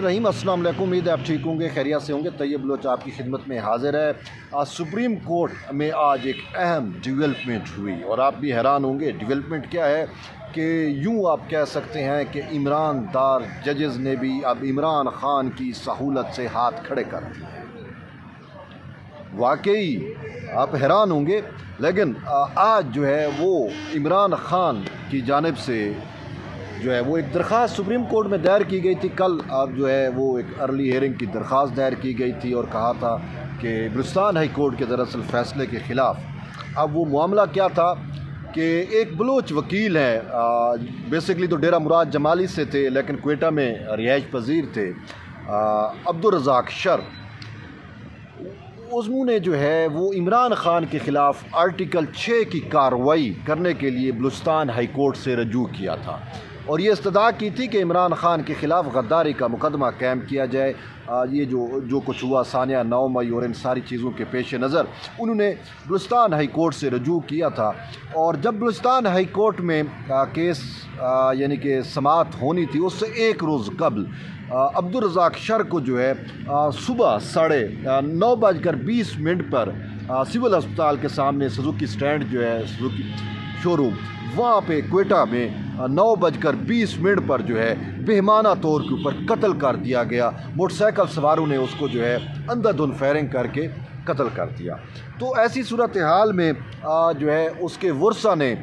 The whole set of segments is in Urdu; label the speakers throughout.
Speaker 1: رحیم السلام علیکم، امید ہے آپ ٹھیک ہوں گے، خیریت سے ہوں گے۔ طیب بلوچ آپ کی خدمت میں حاضر ہے۔ سپریم کورٹ میں آج ایک اہم ڈیولپمنٹ ہوئی اور آپ بھی حیران ہوں گے ڈیولپمنٹ کیا ہے کہ یوں آپ کہہ سکتے ہیں کہ عمران دار ججز نے بھی اب عمران خان کی سہولت سے ہاتھ کھڑے کر دیے۔ واقعی آپ حیران ہوں گے، لیکن آج جو ہے وہ عمران خان کی جانب سے جو ہے وہ ایک درخواست سپریم کورٹ میں دائر کی گئی تھی۔ کل اب جو ہے وہ ایک ارلی ہیئرنگ کی درخواست دائر کی گئی تھی اور کہا تھا کہ بلوچستان ہائی کورٹ کے دراصل فیصلے کے خلاف۔ اب وہ معاملہ کیا تھا کہ ایک بلوچ وکیل ہیں، بیسکلی تو ڈیرہ مراد جمالی سے تھے لیکن کوئٹہ میں رہائش پذیر تھے، عبدالرزاق شر، انہوں نے جو ہے وہ عمران خان کے خلاف آرٹیکل 6 کی کارروائی کرنے کے لیے بلوچستان ہائی کورٹ سے رجوع کیا تھا اور یہ استدعا کی تھی کہ عمران خان کے خلاف غداری کا مقدمہ قائم کیا جائے۔ یہ جو کچھ ہوا ثانیہ 9 مئی اور ان ساری چیزوں کے پیش نظر انہوں نے بلوچستان ہائی کورٹ سے رجوع کیا تھا، اور جب بلوچستان ہائی کورٹ میں کیس یعنی کہ سماعت ہونی تھی اس سے ایک روز قبل عبدالرزاق شر کو جو ہے صبح 9:20 پر سول ہسپتال کے سامنے سزوکی سٹینڈ جو ہے سزوکی شو روم وہاں پہ کوئٹہ میں 9:20 پر جو ہے بہیمانہ طور کے اوپر قتل کر دیا گیا۔ موٹر سائیکل سواروں نے اس کو جو ہے اندھا دھند فائرنگ کر کے قتل کر دیا۔ تو ایسی صورتحال میں جو ہے اس کے ورثہ نے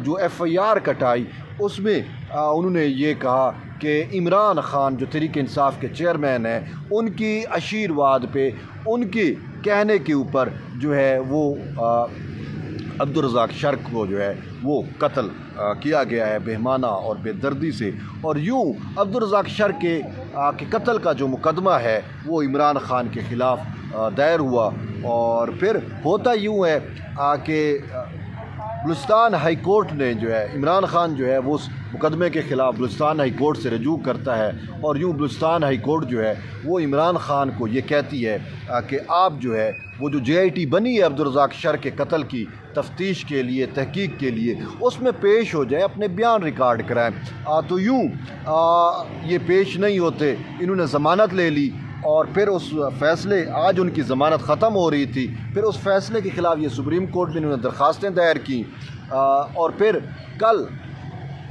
Speaker 1: جو FIR کٹائی اس میں انہوں نے یہ کہا کہ عمران خان جو تحریک انصاف کے چیئرمین ہیں ان کی آشیرواد پہ، ان کی کہنے کے اوپر جو ہے وہ عبدالرزاق شر کو جو ہے وہ قتل کیا گیا ہے بہیمانہ اور بے دردی سے، اور یوں عبدالرزاق شر کے قتل کا جو مقدمہ ہے وہ عمران خان کے خلاف دائر ہوا۔ اور پھر ہوتا یوں ہے کہ بلوچستان ہائی کورٹ نے جو ہے عمران خان جو ہے وہ اس مقدمے کے خلاف بلوچستان ہائی کورٹ سے رجوع کرتا ہے، اور یوں بلوچستان ہائی کورٹ جو ہے وہ عمران خان کو یہ کہتی ہے کہ آپ جو ہے وہ جو JIT بنی ہے عبدالرزاق شر کے قتل کی تفتیش کے لیے، تحقیق کے لیے، اس میں پیش ہو جائے، اپنے بیان ریکارڈ کرائیں۔ تو یوں یہ پیش نہیں ہوتے، انہوں نے ضمانت لے لی، اور پھر اس فیصلے آج ان کی ضمانت ختم ہو رہی تھی، پھر اس فیصلے کے خلاف یہ سپریم کورٹ میں انہوں نے درخواستیں دائر کیں، اور پھر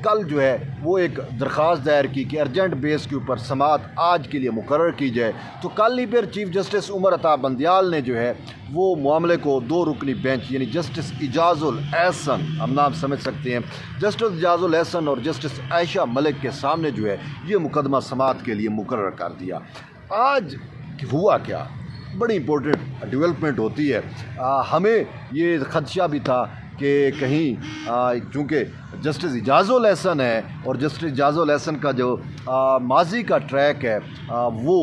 Speaker 1: کل جو ہے وہ ایک درخواست دائر کی کہ ارجنٹ بیس کے اوپر سماعت آج کے لیے مقرر کی جائے۔ تو کل ہی پھر چیف جسٹس عمر عطا بندیال نے جو ہے وہ معاملے کو 2 رکنی بینچ یعنی جسٹس اعجاز الاحسن، ہم نام سمجھ سکتے ہیں، جسٹس اعجاز الاحسن اور جسٹس عائشہ ملک کے سامنے جو ہے یہ مقدمہ سماعت کے لیے مقرر کر دیا۔ آج ہوا کیا، بڑی امپورٹنٹ ڈیولپمنٹ ہوتی ہے۔ ہمیں یہ خدشہ بھی تھا کہ کہیں چونکہ جسٹس اعجاز الاحسن ہے اور جسٹس اعجاز الاحسن کا جو ماضی کا ٹریک ہے وہ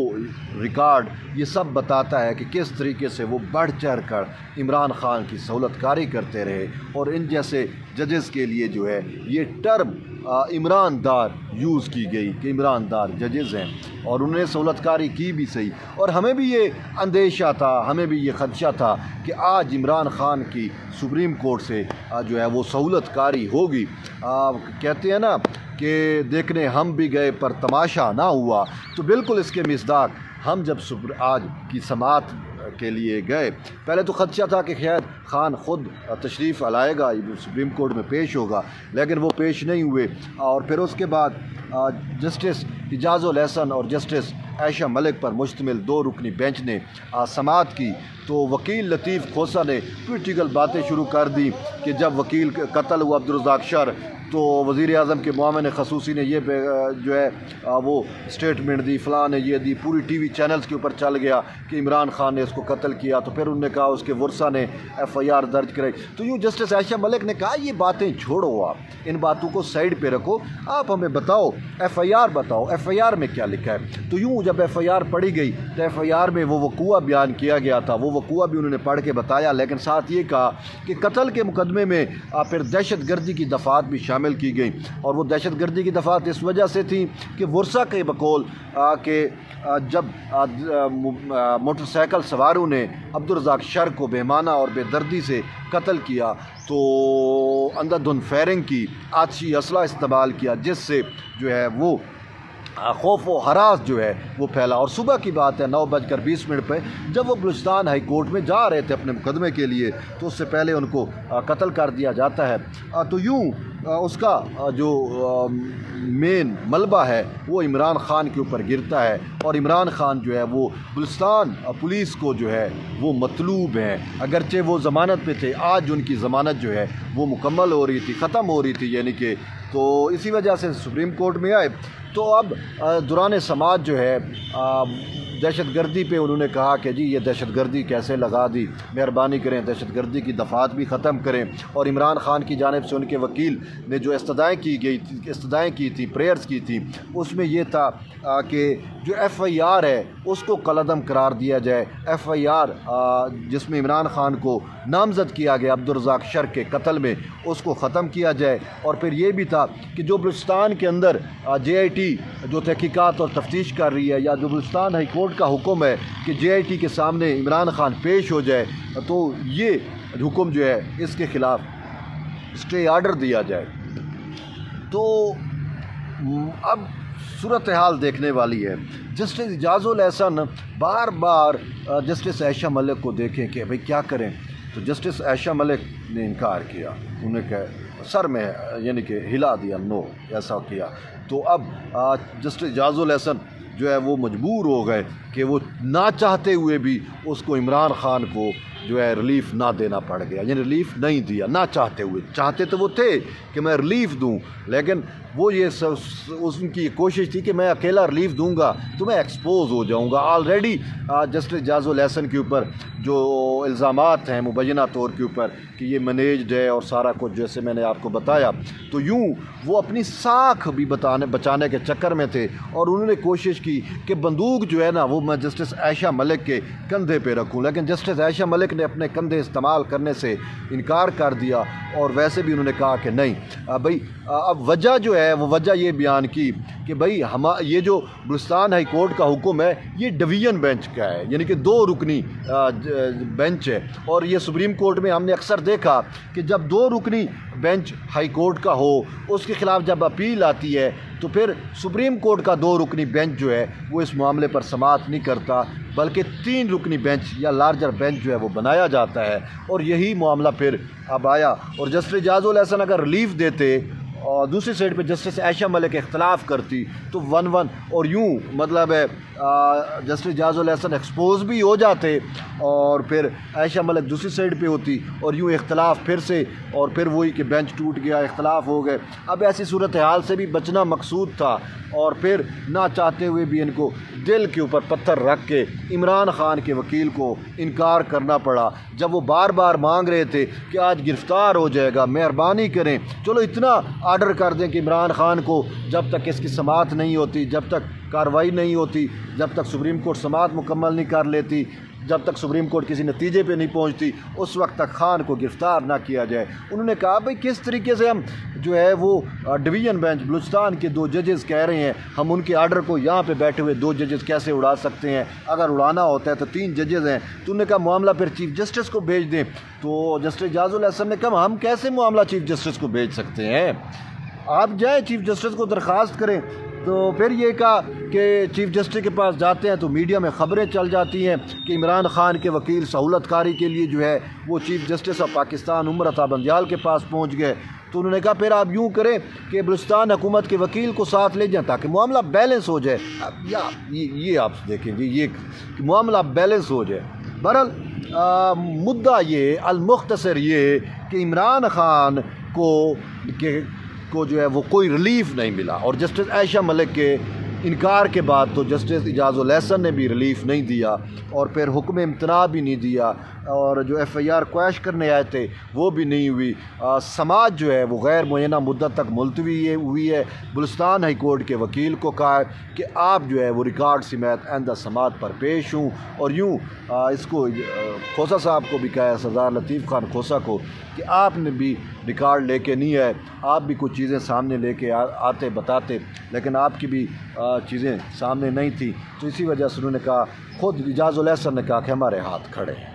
Speaker 1: ریکارڈ یہ سب بتاتا ہے کہ کس طریقے سے وہ بڑھ چڑھ کر عمران خان کی سہولت کاری کرتے رہے، اور ان جیسے ججز کے لیے جو ہے یہ ٹرم عمران دار یوز کی گئی کہ عمران دار ججز ہیں، اور انہوں نے سہولت کاری کی بھی صحیح۔ اور ہمیں بھی یہ اندیشہ تھا، ہمیں بھی یہ خدشہ تھا کہ آج عمران خان کی سپریم کورٹ سے جو ہے وہ سہولت کاری ہوگی۔ کہتے ہیں نا کہ دیکھنے ہم بھی گئے پر تماشا نہ ہوا، تو بالکل اس کے مصداق ہم جب آج کی سماعت کے لیے گئے، پہلے تو خدشہ تھا کہ خیر خان خود تشریف لائے گا، سپریم کورٹ میں پیش ہوگا، لیکن وہ پیش نہیں ہوئے۔ اور پھر اس کے بعد جسٹس اعجاز الاحسن اور جسٹس عائشہ ملک پر مشتمل 2 رکنی بینچ نے سماعت کی، تو وکیل لطیف کھوسہ نے پولیٹیکل باتیں شروع کر دی کہ جب وکیل قتل ہوا عبدالرزاق شر تو وزیر اعظم کے معاون خصوصی نے یہ جو ہے وہ اسٹیٹمنٹ دی، فلاں نے یہ دی، پوری ٹی وی چینلز کے اوپر چل گیا کہ عمران خان نے اس کو قتل کیا۔ تو پھر انہوں نے کہا اس کے ورثہ نے FIR درج کرائی۔ تو یوں جسٹس عائشہ ملک نے کہا یہ باتیں چھوڑو، آپ ان باتوں کو سائڈ پہ رکھو، آپ ہمیں بتاؤ FIR بتاؤ، FIR میں کیا لکھا ہے۔ تو یوں جب FIR پڑھی گئی تو FIR میں وہ وقوع بیان کیا گیا تھا، وہ وقوع بھی انہوں نے پڑھ کے بتایا، لیکن ساتھ یہ کہا کہ قتل کے مقدمے میں پھر دہشت گردی کی دفعات بھی شامل کی گئی، اور وہ دہشت گردی کی دفعات اس وجہ سے تھیں کہ ورثہ کے بقول کہ جب موٹر سائیکل سواروں نے عبدالرزاق شر کو بہیمانہ اور بے دردی سے قتل کیا تو اندھا دھند فائرنگ کی، آتشی اسلحہ استعمال کیا، جس سے جو ہے وہ خوف و ہراس جو ہے وہ پھیلا۔ اور صبح کی بات ہے 9:20 پہ جب وہ بلوچستان ہائی کورٹ میں جا رہے تھے اپنے مقدمے کے لیے، تو اس سے پہلے ان کو قتل کر دیا جاتا ہے۔ تو یوں اس کا جو مین ملبہ ہے وہ عمران خان کے اوپر گرتا ہے، اور عمران خان جو ہے وہ بلوچستان پولیس کو جو ہے وہ مطلوب ہیں، اگرچہ وہ ضمانت پہ تھے۔ آج ان کی ضمانت جو ہے وہ مکمل ہو رہی تھی، ختم ہو رہی تھی، یعنی کہ تو اسی وجہ سے سپریم کورٹ میں آئے۔ تو اب دوران سماعت جو ہے دہشت گردی پہ انہوں نے کہا کہ جی یہ دہشت گردی کیسے لگا دی، مہربانی کریں دہشت گردی کی دفعات بھی ختم کریں۔ اور عمران خان کی جانب سے ان کے وکیل نے جو استدعائیں کی تھیں، پریئرز کی تھیں، اس میں یہ تھا کہ جو ایف آئی آر ہے اس کو کالعدم قرار دیا جائے۔ ایف آئی آر جس میں عمران خان کو نامزد کیا گیا عبدالرزاق شر کے قتل میں، اس کو ختم کیا جائے۔ اور پھر یہ بھی تھا کہ جو بلوچستان کے اندر جے آئی ٹی جو تحقیقات اور تفتیش کر رہی ہے، یا جو بلوچستان ہائی کورٹ کا حکم ہے کہ جے آئی ٹی کے سامنے عمران خان پیش ہو جائے، تو یہ حکم جو ہے اس کے خلاف اسٹے آرڈر دیا جائے۔ تو اب صورتحال دیکھنے والی ہے۔ جسٹس اعجاز الاحسن بار بار جسٹس عائشہ ملک کو دیکھیں کہ بھئی کیا کریں، تو جسٹس عائشہ ملک نے انکار کیا، انہوں نے کہا سر میں یعنی کہ ہلا دیا، نو ایسا کیا۔ تو اب جسٹس اعجاز الاحسن جو ہے وہ مجبور ہو گئے کہ وہ نہ چاہتے ہوئے بھی اس کو عمران خان کو جو ہے ریلیف نہ دینا پڑ گیا، یعنی ریلیف نہیں دیا نہ چاہتے ہوئے۔ چاہتے تو وہ تھے کہ میں ریلیف دوں، لیکن وہ ان کی کوشش تھی کہ میں اکیلا ریلیف دوں گا تو میں ایکسپوز ہو جاؤں گا۔ آلریڈی جسٹس اعجاز الاحسن کے اوپر جو الزامات ہیں مبینہ طور کے اوپر کہ یہ مینیجڈ ہے اور سارا کچھ جیسے میں نے آپ کو بتایا، تو یوں وہ اپنی ساکھ بھی بچانے کے چکر میں تھے، اور انہوں نے کوشش کی کہ بندوق جو ہے نا وہ میں جسٹس عائشہ ملک کے کندھے پہ رکھوں، لیکن جسٹس عائشہ ملک نے اپنے کندھے استعمال کرنے سے انکار کر دیا، اور ویسے بھی انہوں نے کہا کہ نہیں بھئی اب وجہ جو ہے وہ وجہ یہ بیان کی کہ بھئی یہ جو بلوچستان ہائی کورٹ کا حکم ہے یہ ڈویژن بینچ کا ہے، یعنی کہ 2 رکنی بینچ ہے، اور یہ سپریم کورٹ میں ہم نے اکثر دیکھا کہ جب 2 رکنی بینچ ہائی کورٹ کا ہو، اس کے خلاف جب اپیل آتی ہے تو پھر سپریم کورٹ کا 2 رکنی بینچ جو ہے وہ اس معاملے پر سماعت نہیں کرتا، بلکہ 3 رکنی بینچ یا لارجر بینچ جو ہے وہ بنایا جاتا ہے۔ اور یہی معاملہ پھر اب آیا، اور جسٹس اعجاز الاحسن اگر ریلیف دیتے اور دوسری سائڈ پہ جسٹس عائشہ ملک اختلاف کرتی تو 1-1، اور یوں مطلب ہے جسٹس اعجاز الاحسن ایکسپوز بھی ہو جاتے، اور پھر عائشہ ملک دوسری سائڈ پہ ہوتی، اور یوں اختلاف پھر سے، اور پھر وہی کہ بینچ ٹوٹ گیا، اختلاف ہو گئے۔ اب ایسی صورتحال سے بھی بچنا مقصود تھا، اور پھر نہ چاہتے ہوئے بھی ان کو دل کے اوپر پتھر رکھ کے عمران خان کے وکیل کو انکار کرنا پڑا، جب وہ بار بار مانگ رہے تھے کہ آج گرفتار ہو جائے گا، مہربانی کریں، چلو اتنا آرڈر کر دیں کہ عمران خان کو جب تک اس کی سماعت نہیں ہوتی، جب تک کارروائی نہیں ہوتی، جب تک سپریم کورٹ سماعت مکمل نہیں کر لیتی، جب تک سپریم کورٹ کسی نتیجے پہ نہیں پہنچتی، اس وقت تک خان کو گرفتار نہ کیا جائے۔ انہوں نے کہا بھئی کس طریقے سے ہم جو ہے وہ ڈویژن بینچ بلوچستان کے 2 ججز کہہ رہے ہیں، ہم ان کے آرڈر کو یہاں پہ بیٹھے ہوئے 2 ججز کیسے اڑا سکتے ہیں؟ اگر اڑانا ہوتا ہے تو 3 ججز ہیں۔ تو انہوں نے کہا معاملہ پھر چیف جسٹس کو بھیج دیں۔ تو جسٹس اعجاز الاحسن نے کہا ہم کیسے معاملہ چیف جسٹس کو بھیج سکتے ہیں، آپ جائیں چیف جسٹس کو درخواست کریں۔ تو پھر یہ کہا کہ چیف جسٹس کے پاس جاتے ہیں تو میڈیا میں خبریں چل جاتی ہیں کہ عمران خان کے وکیل سہولت کاری کے لیے جو ہے وہ chief justice of Pakistan Umar Ata Bandial کے پاس پہنچ گئے۔ تو انہوں نے کہا پھر آپ یوں کریں کہ بلوچستان حکومت کے وکیل کو ساتھ لے جائیں تاکہ معاملہ بیلنس ہو جائے۔ اب یہ آپ دیکھیں جی، یہ معاملہ بیلنس ہو جائے۔ بہرحال مدعا یہ المختصر یہ کہ عمران خان کو جو ہے وہ کوئی ریلیف نہیں ملا، اور جسٹس عائشہ ملک کے انکار کے بعد تو جسٹس اعجاز الاحسن نے بھی ریلیف نہیں دیا، اور پھر حکم امتناع بھی نہیں دیا، اور جو ایف آئی آر کویش کرنے آئے تھے وہ بھی نہیں ہوئی۔ سماعت جو ہے وہ غیر معینہ مدت تک ملتوی ہوئی ہے۔ بلوچستان ہائی کورٹ کے وکیل کو کہا ہے کہ آپ جو ہے وہ ریکارڈ سمیت آئندہ سماعت پر پیش ہوں، اور یوں اس کو کھوسہ صاحب کو بھی کہا ہے، سردار لطیف خان کھوسہ کو، کہ آپ نے بھی ریکارڈ لے کے نہیں آئے، آپ بھی کچھ چیزیں سامنے لے کے آتے بتاتے، لیکن آپ کی بھی چیزیں سامنے نہیں تھیں، تو اسی وجہ سے انہوں نے کہا، خود اعجاز الاحسن نے کہا کہ ہمارے ہاتھ کھڑے ہیں۔